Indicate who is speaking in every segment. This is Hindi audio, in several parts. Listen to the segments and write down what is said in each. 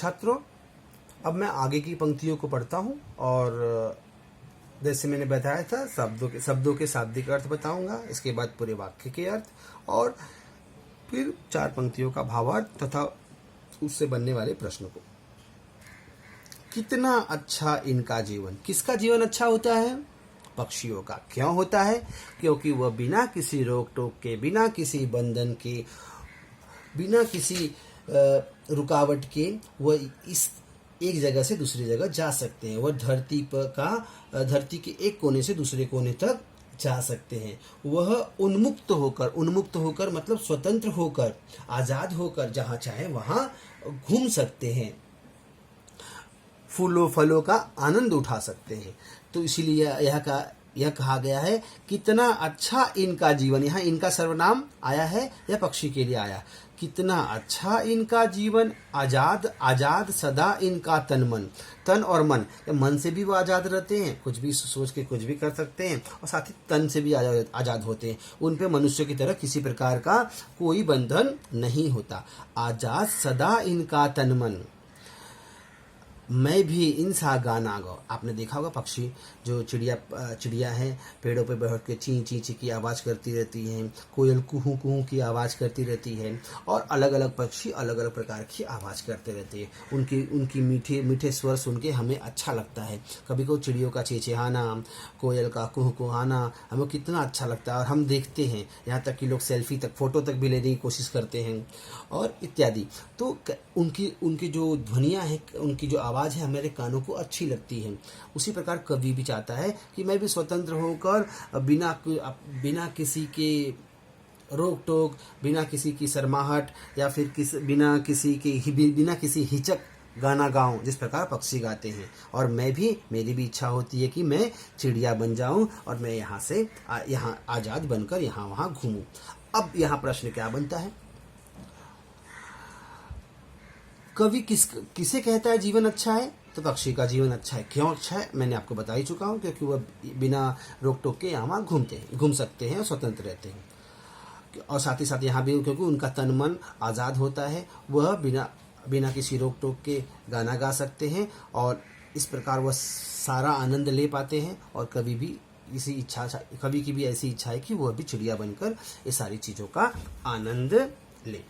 Speaker 1: छात्रों, अब मैं आगे की पंक्तियों को पढ़ता हूँ और जैसे मैंने बताया था शब्दों के शाब्दिक अर्थ बताऊंगा, इसके बाद पूरे वाक्य के अर्थ और फिर 4 पंक्तियों का भावार्थ तथा उससे बनने वाले प्रश्न को। कितना अच्छा इनका जीवन। किसका जीवन अच्छा होता है? पक्षियों का। क्यों होता है? क्योंकि वह बिना किसी रोक टोक के, बिना किसी बंधन के, बिना किसी रुकावट के वह इस एक जगह से दूसरी जगह जा सकते हैं। वह धरती के एक कोने से दूसरे कोने तक जा सकते हैं। वह उन्मुक्त होकर मतलब स्वतंत्र होकर, आजाद होकर जहां चाहे वहां घूम सकते हैं, फूलों फलों का आनंद उठा सकते हैं। तो इसीलिए यह कहा गया है कितना अच्छा इनका जीवन। यहाँ इनका सर्वनाम आया है, यह पक्षी के लिए आया। कितना अच्छा इनका जीवन, आजाद सदा इनका तन और मन से भी वो आजाद रहते हैं, कुछ भी सोच के कुछ भी कर सकते हैं, और साथ ही तन से भी आजाद होते हैं। उन पे मनुष्य की तरह किसी प्रकार का कोई बंधन नहीं होता। आजाद सदा इनका तन मन, मैं भी इनसा गाना गाओ। आपने देखा होगा पक्षी जो चिड़िया है, पेड़ों पे बैठ के ची ची ची की आवाज़ करती रहती हैं, कोयल कुहू कुहू की आवाज़ करती रहती है, और अलग अलग पक्षी अलग अलग प्रकार की आवाज़ करते रहते हैं। उनकी मीठे मीठे स्वर सुन के हमें अच्छा लगता है। कभी कभी चिड़ियों का चेचेहाना, कोयल का कुहू कुहाना हमें कितना अच्छा लगता है, और हम देखते हैं, यहाँ तक कि लोग सेल्फी तक, फोटो तक भी लेने की कोशिश करते हैं और इत्यादि। तो उनकी जो ध्वनियाँ हैं, उनकी जो आवाज़ है हमारे कानों को अच्छी लगती है। उसी प्रकार कवि भी चाहता है कि मैं भी स्वतंत्र होकर बिना किसी के रोक टोक, बिना किसी की शर्माहट या फिर बिना किसी हिचक गाना गाऊं, जिस प्रकार पक्षी गाते हैं। और मेरी भी इच्छा होती है कि मैं चिड़िया बन जाऊं और मैं यहाँ आजाद बनकर यहाँ वहाँ घूमूं। अब यहाँ प्रश्न क्या बनता है? कवि किसे कहता है जीवन अच्छा है? तो पक्षी का जीवन अच्छा है। क्यों अच्छा है? मैंने आपको बता ही चुका हूँ, क्योंकि वह बिना रोक टोक के यहाँ घूम सकते हैं और स्वतंत्र रहते हैं। और साथ ही साथ यहाँ भी क्योंकि उनका तन मन आज़ाद होता है, वह बिना किसी रोक टोक के गाना गा सकते हैं, और इस प्रकार वह सारा आनंद ले पाते हैं। और कवि की भी ऐसी इच्छा है कि वह भी चिड़िया बनकर ये सारी चीज़ों का आनंद ले।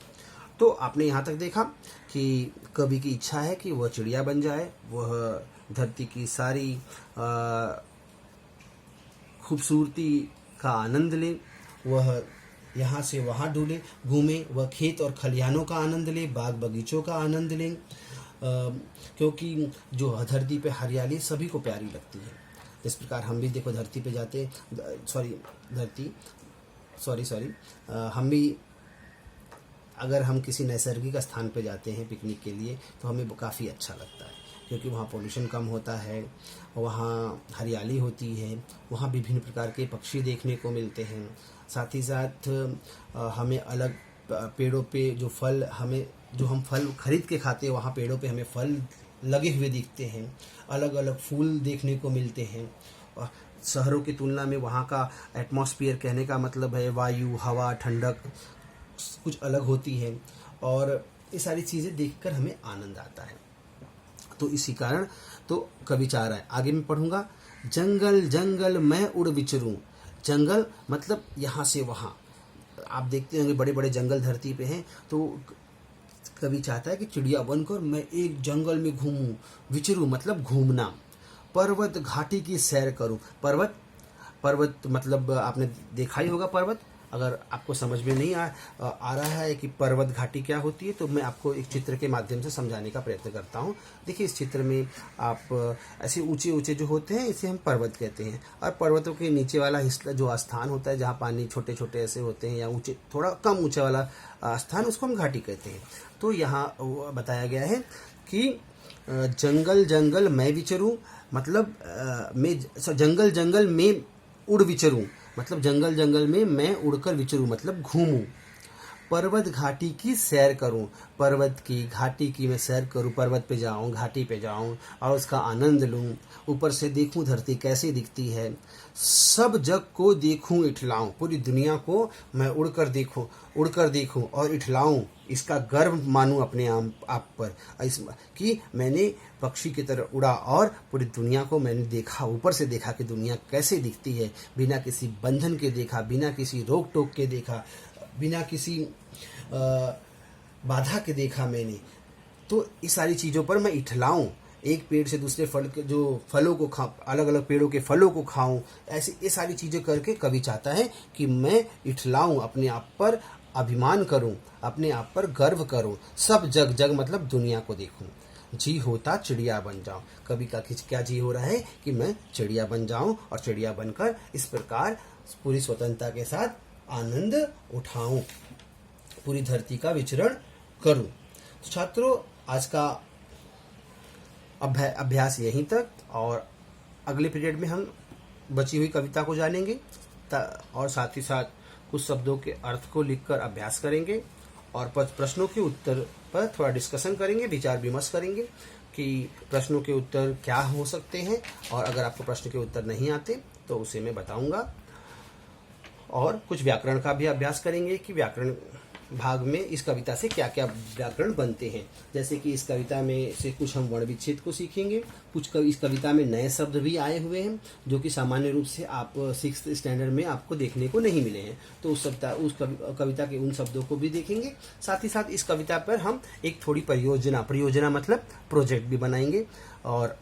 Speaker 1: तो आपने यहाँ तक देखा कि कवि की इच्छा है कि वह चिड़िया बन जाए, वह धरती की सारी खूबसूरती का आनंद ले, वह यहाँ से वहाँ घूमे, वह खेत और खलिहानों का आनंद ले, बाग बगीचों का आनंद ले, क्योंकि जो धरती पे हरियाली सभी को प्यारी लगती है। इस प्रकार हम भी देखो धरती पे जाते, हम भी अगर हम किसी नैसर्गिक स्थान पे जाते हैं पिकनिक के लिए तो हमें काफ़ी अच्छा लगता है, क्योंकि वहाँ पोल्यूशन कम होता है, वहाँ हरियाली होती है, वहाँ विभिन्न प्रकार के पक्षी देखने को मिलते हैं। साथ ही साथ हमें अलग पेड़ों पे जो हम फल खरीद के खाते हैं, वहाँ पेड़ों पे हमें फल लगे हुए दिखते हैं, अलग अलग फूल देखने को मिलते हैं। शहरों की तुलना में वहाँ का एटमॉस्फेयर, कहने का मतलब है वायु, हवा, ठंडक कुछ अलग होती है, और ये सारी चीज़ें देखकर हमें आनंद आता है। तो इसी कारण तो कवि चाह रहा है, आगे मैं पढ़ूंगा, जंगल जंगल मैं उड़ विचरूं। जंगल मतलब यहाँ से वहाँ, आप देखते होंगे बड़े बड़े जंगल धरती पे हैं, तो कवि चाहता है कि चिड़िया बनकर मैं एक जंगल में घूमूं। विचरूं मतलब घूमना। पर्वत घाटी की सैर करूं। पर्वत मतलब आपने देखा ही होगा पर्वत। अगर आपको समझ में नहीं आ रहा है कि पर्वत घाटी क्या होती है, तो मैं आपको एक चित्र के माध्यम से समझाने का प्रयत्न करता हूँ। देखिए इस चित्र में आप ऐसे ऊंचे ऊंचे जो होते हैं इसे हम पर्वत कहते हैं, और पर्वतों के नीचे वाला हिस्सा जो स्थान होता है जहाँ पानी छोटे छोटे ऐसे होते हैं या ऊंचे थोड़ा कम ऊंचे वाला स्थान, उसको हम घाटी कहते हैं। तो यहाँ बताया गया है कि जंगल जंगल मैं विचरूं, मतलब जंगल जंगल में उड़ विचरूं, मतलब जंगल जंगल में मैं उड़कर विचरूं मतलब घूमूं। पर्वत घाटी की सैर करूं, पर्वत की घाटी की मैं सैर करूं, पर्वत पे जाऊं, घाटी पे जाऊं और उसका आनंद लूं, ऊपर से देखूं धरती कैसी दिखती है, सब जग को देखूं इठलाऊं, पूरी दुनिया को मैं उड़कर देखूं और इठलाऊं, इसका गर्व मानूं अपने आप पर कि मैंने पक्षी की तरह उड़ा और पूरी दुनिया को मैंने देखा, ऊपर से देखा कि दुनिया कैसे दिखती है, बिना किसी बंधन के देखा, बिना किसी रोक टोक के देखा, बिना किसी बाधा के देखा मैंने। तो इस सारी चीज़ों पर मैं इठलाऊं, एक पेड़ से दूसरे फल के जो फलों को अलग अलग पेड़ों के फलों को खाऊं, ऐसी ये सारी चीज़ें करके कवि चाहता है कि मैं इठलाऊं, अपने आप पर अभिमान करूं, अपने आप पर गर्व करूं, सब जग, जग मतलब दुनिया को देखूं, जी होता चिड़िया बन जाऊं। कवि का क्या जी हो रहा है कि मैं चिड़िया बन जाऊं और चिड़िया बनकर इस प्रकार पूरी स्वतंत्रता के साथ आनंद उठाऊं, पूरी धरती का विचरण करूं। तो छात्रों, आज का अभ्यास यहीं तक, और अगले पीरियड में हम बची हुई कविता को जानेंगे और साथ ही साथ कुछ शब्दों के अर्थ को लिखकर अभ्यास करेंगे और प्रश्नों के उत्तर पर थोड़ा डिस्कशन करेंगे, विचार विमर्श करेंगे कि प्रश्नों के उत्तर क्या हो सकते हैं, और अगर आपको प्रश्न के उत्तर नहीं आते तो उसे मैं बताऊंगा। और कुछ व्याकरण का भी अभ्यास करेंगे कि व्याकरण भाग में इस कविता से क्या क्या व्याकरण बनते हैं, जैसे कि इस कविता में से कुछ हम वर्ण विच्छेद को सीखेंगे, कुछ इस कविता में नए शब्द भी आए हुए हैं जो कि सामान्य रूप से आप 6th स्टैंडर्ड में आपको देखने को नहीं मिले हैं, तो उस कविता के उन शब्दों को भी देखेंगे। साथ ही साथ इस कविता पर हम एक थोड़ी परियोजना मतलब प्रोजेक्ट भी बनाएंगे और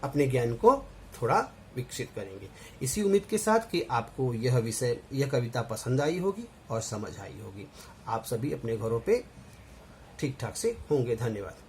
Speaker 1: अपने ज्ञान को थोड़ा विकसित करेंगे। इसी उम्मीद के साथ कि आपको यह कविता पसंद आई होगी और समझ आई होगी। आप सभी अपने घरों पे ठीक ठाक से होंगे। धन्यवाद।